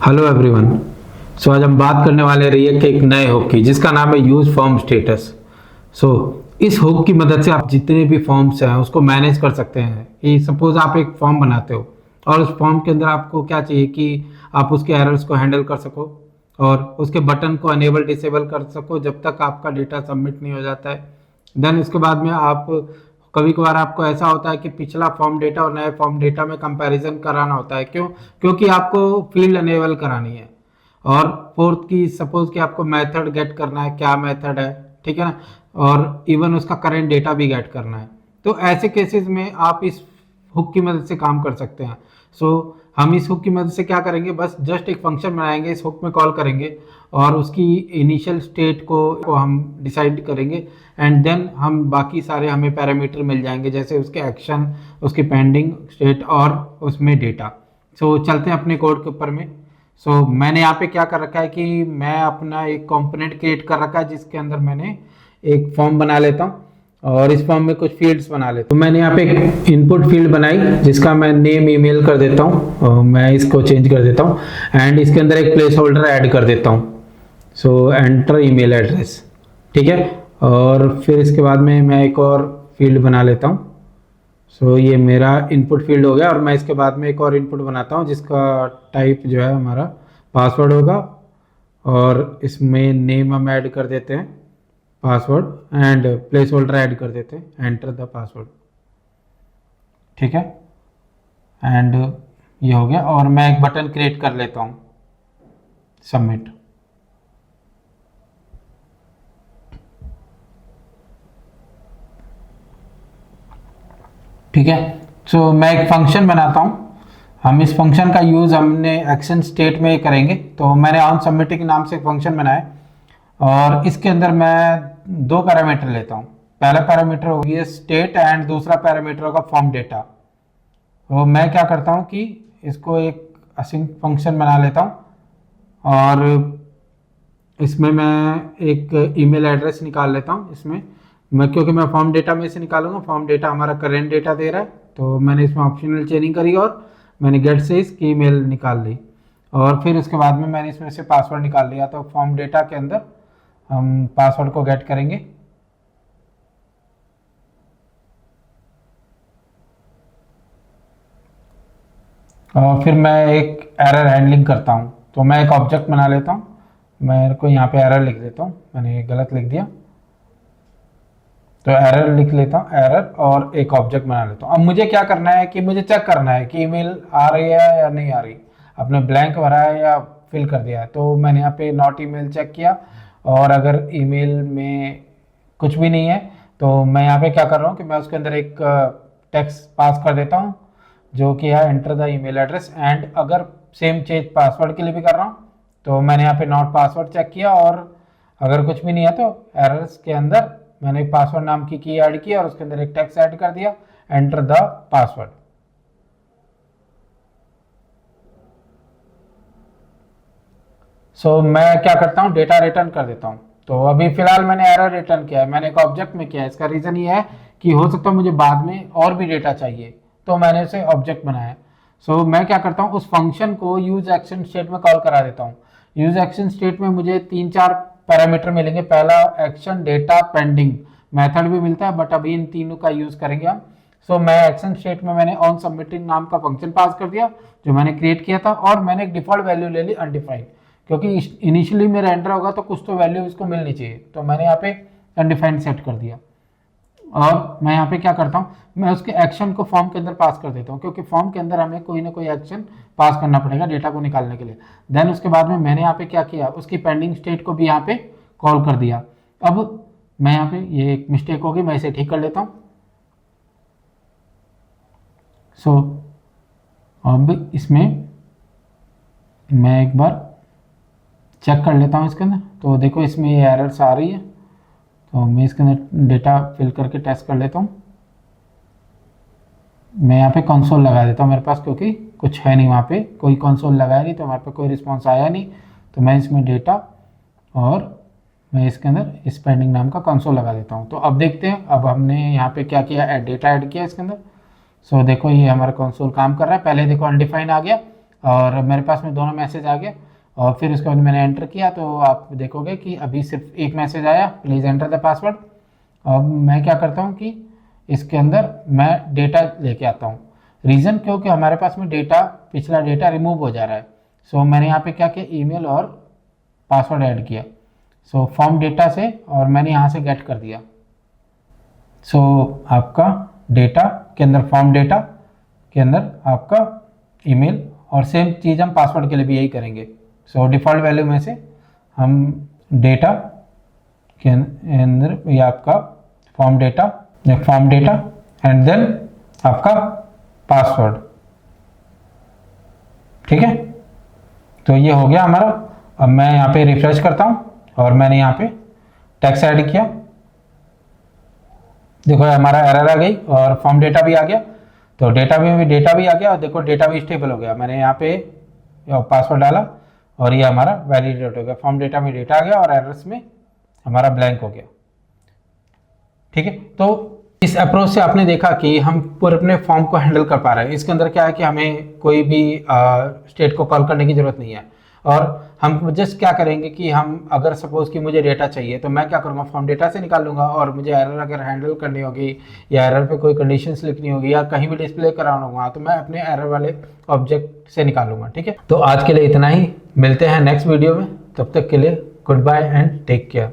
Hello everyone. सो आज हम बात करने वाले रिएक्ट के एक नए हुक की जिसका नाम है यूज फॉर्म स्टेटस। सो इस हुक की मदद से आप जितने भी फॉर्म्स हैं उसको मैनेज कर सकते हैं। कि सपोज आप एक फॉर्म बनाते हो और उस फॉर्म के अंदर आपको क्या चाहिए कि आप उसके एरर्स को हैंडल कर सको और उसके बटन को अनेबल डिसेबल कर सको जब तक आपका डेटा सबमिट नहीं हो जाता है। देन उसके बाद में आप कभी कभार आपको ऐसा होता है कि पिछला फॉर्म डेटा और नए फॉर्म डेटा में कंपैरिजन कराना होता है। क्यों? क्योंकि आपको फील्ड अनेबल करानी है। और फोर्थ की सपोज कि आपको मेथड गेट करना है, क्या मेथड है, ठीक है ना, और इवन उसका करंट डेटा भी गेट करना है। तो ऐसे केसेस में आप इस हुक की मदद से काम कर सकते हैं। सो हम इस हुक की मदद से क्या करेंगे, बस जस्ट एक फंक्शन बनाएंगे, इस हुक में कॉल करेंगे और उसकी इनिशियल स्टेट को हम डिसाइड करेंगे एंड देन हम बाकी सारे हमें पैरामीटर मिल जाएंगे, जैसे उसके एक्शन, उसकी पेंडिंग स्टेट और उसमें डेटा। सो चलते हैं अपने कोड के ऊपर में। मैंने यहाँ पे क्या कर रखा है कि मैं अपना एक कंपोनेंट क्रिएट कर रखा है जिसके अंदर मैंने एक फॉर्म बना लेता हूँ और इस फॉर्म में कुछ फील्ड्स बना लेता हूँ। तो मैंने यहाँ पे एक इनपुट फील्ड बनाई जिसका मैं नेम ईमेल कर देता हूँ और मैं इसको चेंज कर देता हूँ एंड इसके अंदर एक प्लेस होल्डर ऐड कर देता हूँ। एंटर ईमेल एड्रेस, ठीक है। और फिर इसके बाद में मैं एक और फील्ड बना लेता हूँ। ये मेरा इनपुट फील्ड हो गया और मैं इसके बाद में एक और इनपुट बनाता हूँ जिसका टाइप जो है हमारा पासवर्ड होगा और इसमें नेम हम ऐड कर देते हैं password and place holder add कर देते हैं एंटर द पासवर्ड, ठीक है। एंड ये हो गया और मैं एक बटन क्रिएट कर लेता हूँ, सबमिट। ठीक है। मैं एक फंक्शन बनाता हूँ। हम इस फंक्शन का यूज़ हमने एक्शन स्टेट में करेंगे। तो मैंने ऑन सबमिटिंग नाम से एक फंक्शन बनाया और इसके अंदर मैं दो पैरामीटर लेता हूँ। पहला पैरामीटर हो गया स्टेट एंड दूसरा पैरामीटर होगा फॉर्म डेटा। तो मैं क्या करता हूँ कि इसको एक असिंक फंक्शन बना लेता हूँ और इसमें मैं एक ईमेल एड्रेस निकाल लेता हूँ। इसमें क्योंकि मैं फॉर्म डेटा में से निकालूंगा, फॉर्म डेटा हमारा करेंट डेटा दे रहा है, तो मैंने इसमें ऑप्शनल चेंजिंग करी और मैंने गेट से इसकी ईमेल निकाल ली और फिर उसके बाद में मैंने इसमें से पासवर्ड निकाल लिया। तो फॉर्म डेटा के अंदर हम पासवर्ड को गेट करेंगे और फिर मैं एक एरर हैंडलिंग करता हूँ। तो मैं एक ऑब्जेक्ट बना लेता हूँ। मेरे को यहाँ पे एरर लिख देता हूँ, मैंने गलत लिख दिया, तो एरर लिख लेता हूँ, एरर, और एक ऑब्जेक्ट बना लेता हूँ। अब मुझे क्या करना है कि मुझे चेक करना है कि ईमेल आ रही है या नहीं आ रही, आपने ब्लैंक भरा है या फिल कर दिया है। तो मैंने यहाँ पे नॉट ईमेल चेक किया और अगर ईमेल में कुछ भी नहीं है तो मैं यहाँ पे क्या कर रहा हूँ कि मैं उसके अंदर एक टेक्स्ट पास कर देता हूँ जो कि है enter the email address. And अगर सेम चीज पासवर्ड के लिए भी कर रहा हूँ तो मैंने यहाँ पे नॉट पासवर्ड चेक किया और अगर कुछ भी नहीं है तो एरर्स के अंदर मैंने एक पासवर्ड नाम की ऐड की और उसके अंदर एक टेक्स्ट ऐड कर दिया, एंटर द पासवर्ड। मैं क्या करता हूँ, डेटा रिटर्न कर देता हूँ। तो अभी फिलहाल मैंने एरर रिटर्न किया है, मैंने एक ऑब्जेक्ट में किया है। इसका रीजन ये है कि हो सकता है मुझे बाद में और भी डेटा चाहिए, तो मैंने उसे ऑब्जेक्ट बनाया है। मैं क्या करता हूँ, उस फंक्शन को यूज एक्शन स्टेट में कॉल करा देता हूँ। यूज एक्शन स्टेट में मुझे 3-4 पैरामीटर मिलेंगे। पहला एक्शन, डेटा, पेंडिंग, मेथड भी मिलता है, बट अभी इन तीनों का यूज करेंगे हम। मैं एक्शन स्टेट में मैंने ऑन सबमिटिंग नाम का फंक्शन पास कर दिया जो मैंने क्रिएट किया था और मैंने एक डिफॉल्ट वैल्यू ले ली अनडिफाइंड, क्योंकि इनिशियली मेरा एंटर होगा तो कुछ तो वैल्यू इसको मिलनी चाहिए। तो मैंने यहाँ पे अनडिफाइंड सेट कर दिया और मैं यहाँ पे क्या करता हूँ, मैं उसके एक्शन को फॉर्म के अंदर पास कर देता हूँ, क्योंकि फॉर्म के अंदर हमें कोई ना कोई एक्शन पास करना पड़ेगा डेटा को निकालने के लिए। देन उसके बाद में मैंने यहाँ पे क्या किया, उसकी पेंडिंग स्टेट को भी यहाँ पे कॉल कर दिया। अब मैं यहाँ पे ये एक मिस्टेक होगी, मैं इसे ठीक कर लेता हूँ। अब इसमें मैं एक बार चेक कर लेता हूँ इसके अंदर। तो देखो इसमें ये एरर्स आ रही है, तो मैं इसके अंदर डेटा फिल करके टेस्ट कर लेता हूँ। मैं यहाँ पे कंसोल लगा देता हूँ मेरे पास, क्योंकि कुछ है नहीं, वहाँ पे कोई कंसोल लगाया नहीं तो हमारे पे कोई रिस्पॉन्स आया नहीं। तो मैं इसमें डेटा और मैं इसके अंदर स्पेंडिंग नाम का कंसोल लगा देता हूँ। तो अब देखते हैं, अब हमने यहाँ पे क्या किया, डेटा ऐड किया इसके अंदर। देखो ये हमारा कंसोल काम कर रहा है। पहले देखो अनडिफाइन आ गया, और मेरे पास में दोनों मैसेज आ गया। और फिर उसके बाद मैंने एंटर किया तो आप देखोगे कि अभी सिर्फ एक मैसेज आया, प्लीज़ एंटर द पासवर्ड। अब मैं क्या करता हूँ कि इसके अंदर मैं डेटा लेके आता हूँ। रीज़न क्योंकि हमारे पास में डेटा, पिछला डेटा रिमूव हो जा रहा है। सो मैंने यहाँ पे क्या किया, ईमेल और पासवर्ड ऐड किया। सो फॉर्म डेटा से, और मैंने यहाँ से गेट कर दिया। सो आपका डेटा के अंदर, फॉर्म डेटा के अंदर आपका ईमेल, और सेम चीज़ हम पासवर्ड के लिए भी यही करेंगे। सो डिफ़ॉल्ट वैल्यू में से हम डेटा के अंदर ये आपका फॉर्म डेटा एंड देन आपका पासवर्ड, ठीक है। तो ये हो गया हमारा। अब मैं यहाँ पे रिफ्रेश करता हूँ और मैंने यहाँ पे टेक्स्ट ऐड किया, देखो हमारा एरर आ गई और फॉर्म डेटा भी आ गया। तो डेटा भी आ गया, और देखो डेटा भी स्टेबल हो गया। मैंने यहाँ पे पासवर्ड डाला और ये हमारा वैलिडेट हो गया। फॉर्म डेटा में डेटा आ गया और एरर्स में हमारा ब्लैंक हो गया, ठीक है। तो इस अप्रोच से आपने देखा कि हम पूरे अपने फॉर्म को हैंडल कर पा रहे हैं। इसके अंदर क्या है कि हमें कोई भी स्टेट को कॉल करने की ज़रूरत नहीं है। और हम जस्ट क्या करेंगे कि हम अगर सपोज कि मुझे डेटा चाहिए तो मैं क्या करूँगा, फॉर्म डेटा से निकाल लूँगा। और मुझे एरर अगर हैंडल करनी होगी या एरर पे कोई कंडीशंस लिखनी होगी या कहीं भी डिस्प्ले कराना होगा तो मैं अपने एरर वाले ऑब्जेक्ट से निकालूंगा, ठीक है। तो आज के लिए इतना ही, मिलते हैं नेक्स्ट वीडियो में। तब तक के लिए goodbye and take care.